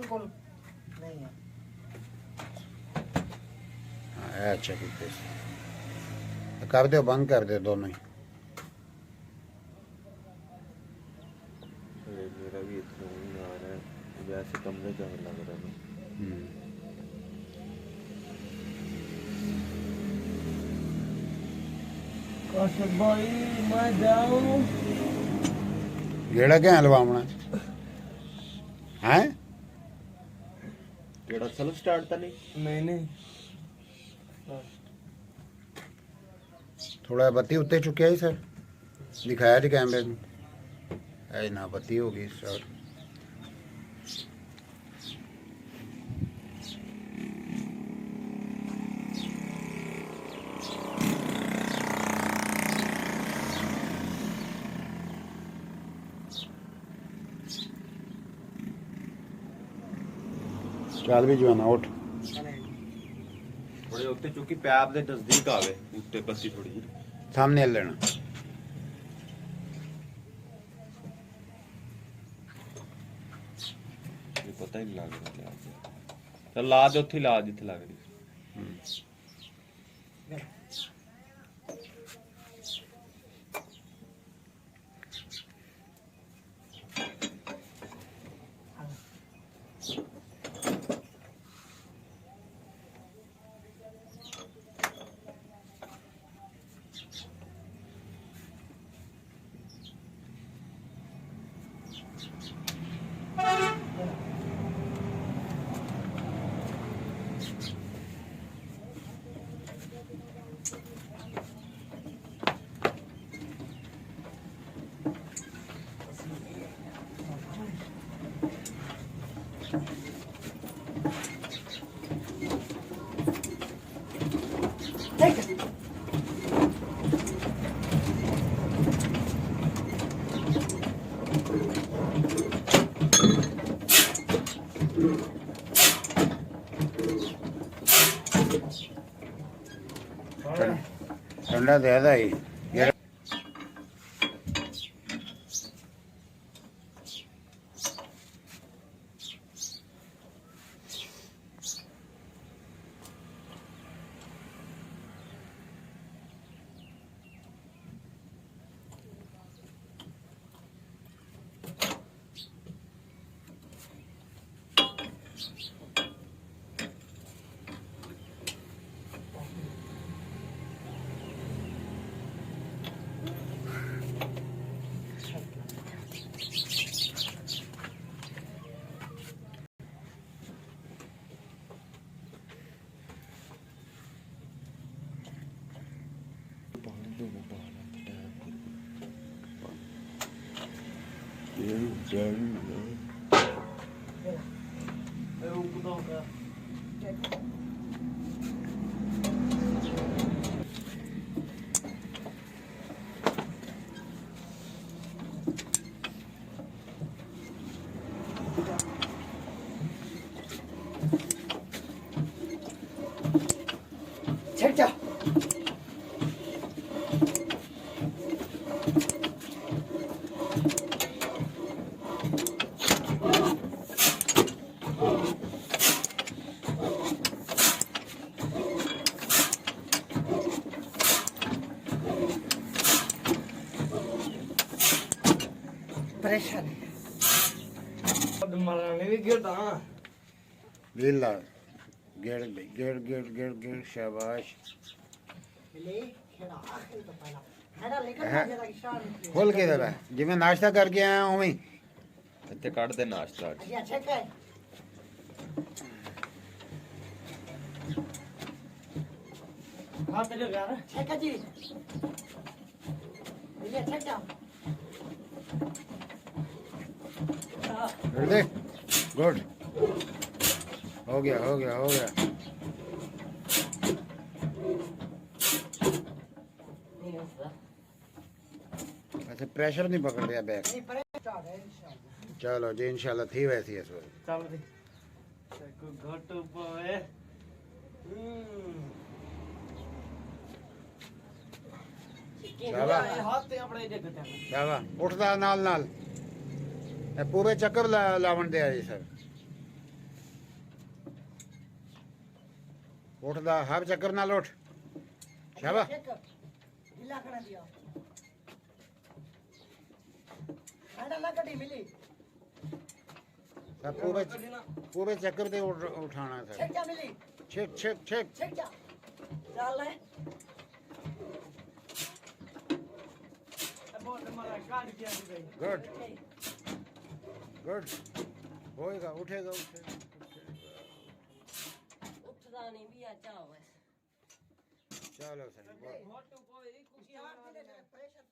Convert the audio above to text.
बिल्कुल नहीं है। हाँ अच्छा कीते कर दो, बंद कर दो दोनों ही। मेरा भी इतना ही आ रहा है वैसे कमरे जगह लग रहा है। कौशल भाई मैं जाऊं गेड़ा क्या हलवावना है? केड़ा सेल्फ स्टार्ट था नहीं? नहीं थोड़ा बत्ती उत्ते चुकिया ही सर, दिखाया जी कैमरे में। ऐ ना बत्ती हो गई स्टार्ट। चल भी जवाना उठ थोड़े उत्ते चुकी पैप दे नजदीक आवे उत्ते बत्ती थोड़ी जी सामने ले लेना। ये पता ही नहीं लग रहा। चल ला दे उत्थे ला जिथे लग रही। ठंडा ज्यादा ही छट जा। परेशान है मराने भी क्यों था लीला गेड़ गेड़ गेड़ गेड़ गेड़ शाबाश खोल के दे जिवें नाश्ता करके आया उवें ਇੱਥੇ ਕੱਢ ਦੇ ਨਾਸ਼ਤਾ अच्छा है हाँ चलो यार ठीक है जी ये अच्छा क्या दे गुड हो गया हो गया हो गया। अच्छा प्रेशर नहीं पकड़ रहा बैग। चलो जी इंशाल्लाह थी वैसी है सो चलो जी घट पे उठदा नाल नाल पूरे चक्कर लावन दे जी सर ਉੱਠਦਾ ਹਰ ਚੱਕਰ ਨਾਲ ਉੱਠ ਸ਼ਾਬਾਸ਼ ਇੱਕ ਢਿੱਲਾ ਕਰਾ ਦਿਆ ਆਂਡਾ ਲਾ ਕੱਢੀ ਮਿਲੀ ਸਭ ਪੂਰੇ ਚੱਕਰ ਤੇ ਉਠਾਣਾ ਸਰ ਛੇਕ ਜਾ ਮਿਲੀ ਛੇਕ ਛੇਕ ਛੇਕ ਛੇਕ ਜਾ ਚੱਲ ਲੈ ਬਹੁਤ ਮਾਰਾ ਕਾਟ ਗਿਆ ਜੀ ਗੁੱਡ ਗੁੱਡ ਹੋਏਗਾ ਉਠੇਗਾ ਉੱਠਦਾ ਨਹੀਂ ਵੀ ਆ ਚਾਹ ਚਲੋ ਸਰ ਪ੍ਰੈਸ਼ਰ